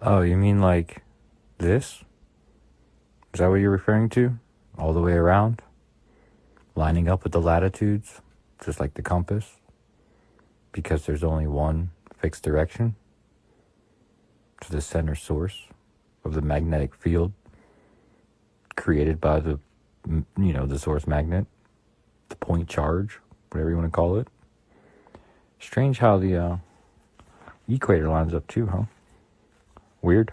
Oh, you mean like this? Is that what you're referring to? All the way around? Lining up with the latitudes? Just like the compass? Because there's only one fixed direction to the center source of the magnetic field created by the source magnet, the point charge, whatever you want to call it. Strange how the equator lines up too, huh? Weird.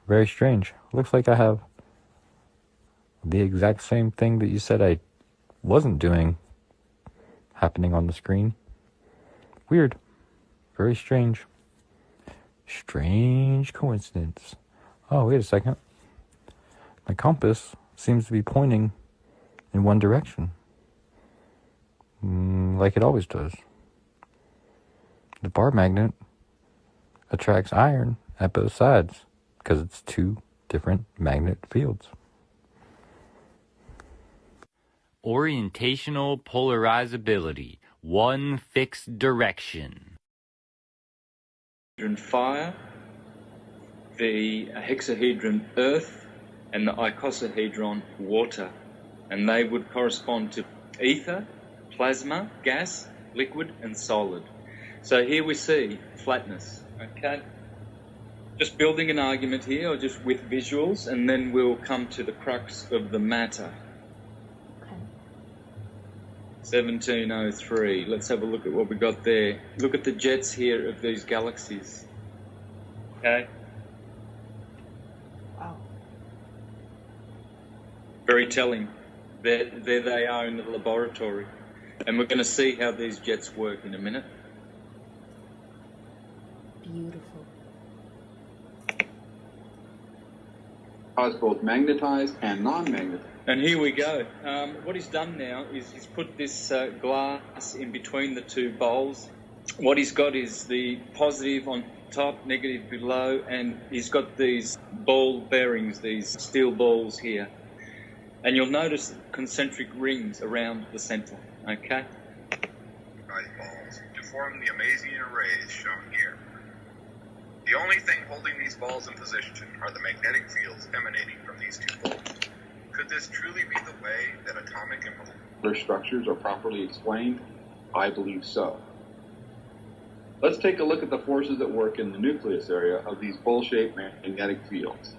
Very strange. Looks like I have the exact same thing that you said I wasn't doing happening on the screen. Weird. Very strange. Strange coincidence. Oh, wait a second. My compass seems to be pointing in one direction. Like it always does. The bar magnet attracts iron at both sides because it's two different magnet fields. Orientational polarizability, one fixed direction. Fire, the hexahedron earth, and the icosahedron water. And they would correspond to ether, plasma, gas, liquid, and solid. So here we see flatness, okay? Just building an argument here, or just with visuals, and then we'll come to the crux of the matter. 1703. Let's have a look at what we got there. Look at the jets here of these galaxies. Okay? Wow. Very telling. There they are in the laboratory. And we're going to see how these jets work in a minute. Beautiful. Cause both magnetized and non-magnetized. And here we go. What he's done now is he's put this glass in between the two bowls. What he's got is the positive on top, negative below, and he's got these ball bearings, these steel balls here. And you'll notice concentric rings around the center, okay? Balls to form the amazing arrays shown here. The only thing holding these balls in position are the magnetic fields emanating from these two balls. Could this truly be the way that atomic and molecular structures are properly explained? I believe so. Let's take a look at the forces at work in the nucleus area of these bowl-shaped magnetic fields.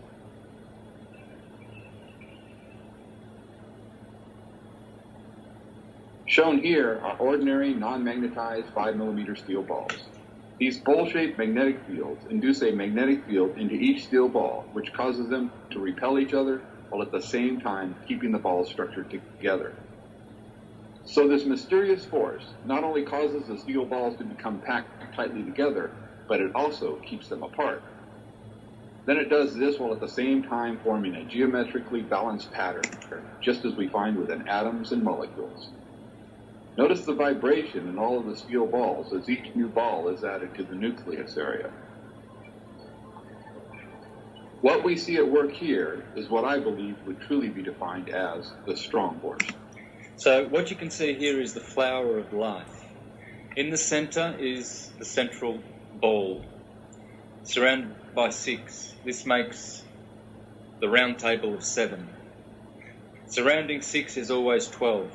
Shown here are ordinary non-magnetized 5mm steel balls. These bowl-shaped magnetic fields induce a magnetic field into each steel ball, which causes them to repel each other while at the same time keeping the balls structured together. So this mysterious force not only causes the steel balls to become packed tightly together, but it also keeps them apart. Then it does this while at the same time forming a geometrically balanced pattern, just as we find within atoms and molecules. Notice the vibration in all of the steel balls as each new ball is added to the nucleus area. What we see at work here is what I believe would truly be defined as the strong force. So what you can see here is the flower of life. In the center is the central ball, surrounded by 6. This makes the round table of 7. Surrounding 6 is always 12.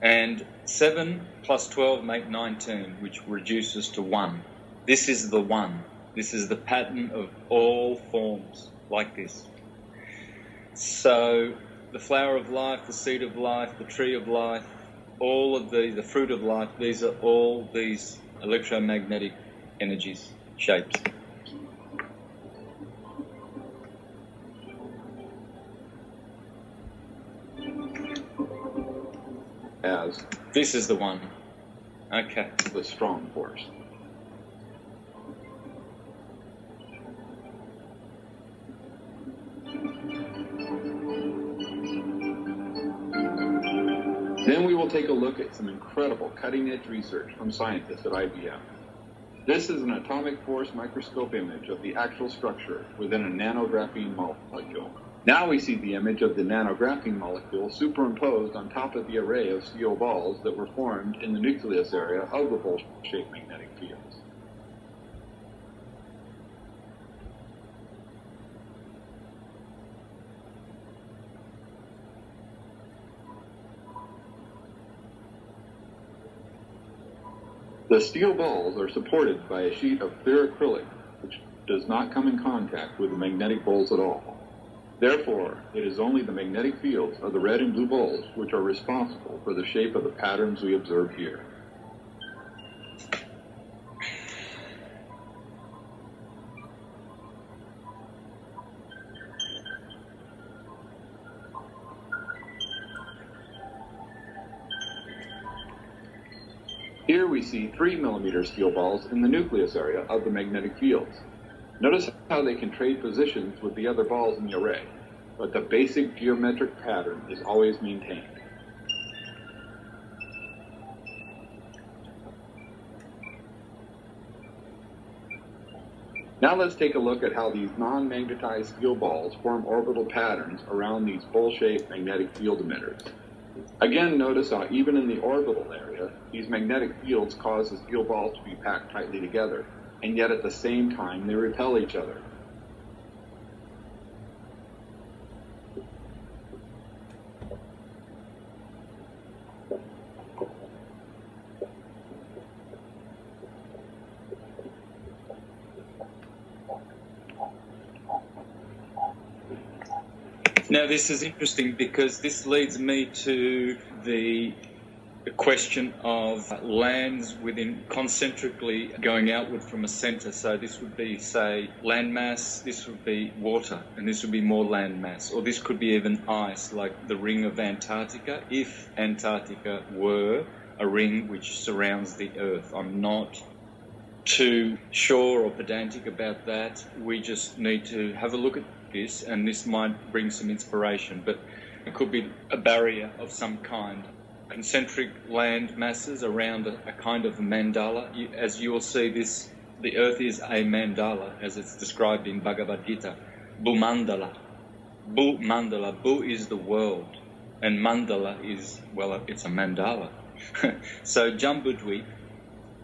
And 7 plus 12 make 19, which reduces to 1. This is the 1. This is the pattern of all forms, like this. So the flower of life, the seed of life, the tree of life, all of the fruit of life, these are all these electromagnetic energies, shapes. As this is the one. Okay. The strong force. Then we will take a look at some incredible cutting-edge research from scientists at IBM. This is an atomic force microscope image of the actual structure within a nanographene molecule. Now we see the image of the nanographene molecule superimposed on top of the array of steel balls that were formed in the nucleus area of the bowl-shaped magnetic fields. The steel balls are supported by a sheet of clear acrylic, which does not come in contact with the magnetic poles at all. Therefore, it is only the magnetic fields of the red and blue balls which are responsible for the shape of the patterns we observe here. Here we see 3 millimeter steel balls in the nucleus area of the magnetic fields. Notice how they can trade positions with the other balls in the array, but the basic geometric pattern is always maintained. Now let's take a look at how these non-magnetized steel balls form orbital patterns around these bowl-shaped magnetic field emitters. Again, notice how even in the orbital area, these magnetic fields cause the steel balls to be packed tightly together, and yet at the same time they repel each other. Now, this is interesting because this leads me to the question of lands within concentrically going outward from a center. So this would be, say, landmass, this would be water, and this would be more landmass. Or this could be even ice, like the ring of Antarctica, if Antarctica were a ring which surrounds the Earth. I'm not too sure or pedantic about that. We just need to have a look at this, and this might bring some inspiration, but it could be a barrier of some kind. Concentric land masses around a kind of mandala. As you will see, the Earth is a mandala, as it's described in Bhagavad Gita. Bhumandala. Bhumandala. Bhu is the world, and mandala is, well, it's a mandala. So Jambudvip,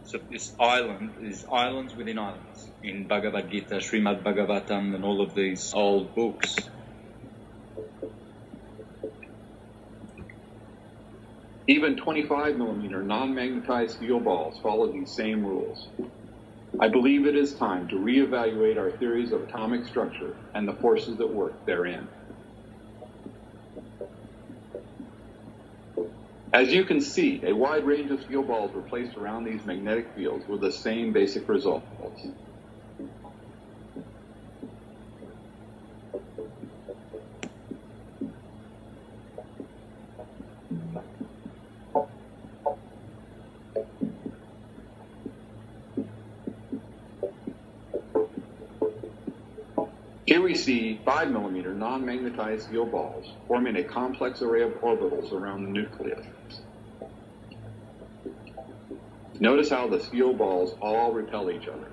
so this island is islands within islands in Bhagavad Gita, Srimad Bhagavatam, and all of these old books. Even 25 millimeter non-magnetized steel balls follow these same rules. I believe it is time to reevaluate our theories of atomic structure and the forces that work therein. As you can see, a wide range of steel balls were placed around these magnetic fields with the same basic results. Here we see 5 millimeter non-magnetized steel balls forming a complex array of orbitals around the nucleus. Notice how the steel balls all repel each other.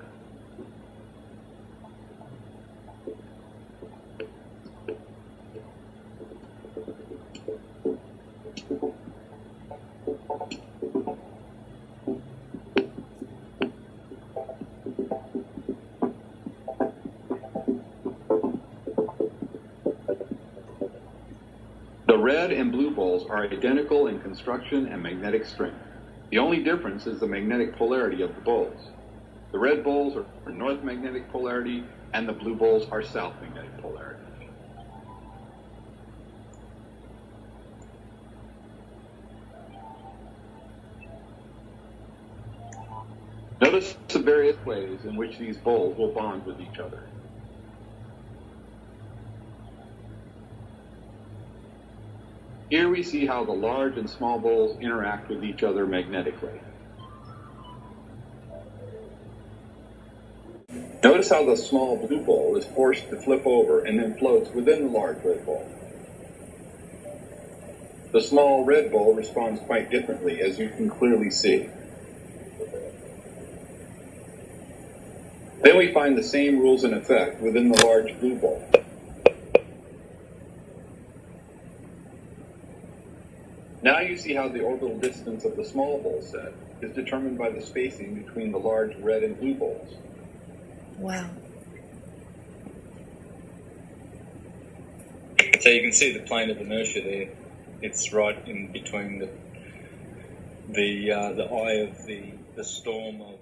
The red and blue balls are identical in construction and magnetic strength. The only difference is the magnetic polarity of the balls. The red balls are north magnetic polarity, and the blue balls are south magnetic polarity. Notice the various ways in which these balls will bond with each other. Here we see how the large and small balls interact with each other magnetically. Notice how the small blue ball is forced to flip over and then floats within the large red ball. The small red ball responds quite differently, as you can clearly see. Then we find the same rules in effect within the large blue ball. Now you see how the orbital distance of the small ball set is determined by the spacing between the large red and blue balls. Wow. So you can see the plane of inertia there. It's right in between the eye of the storm of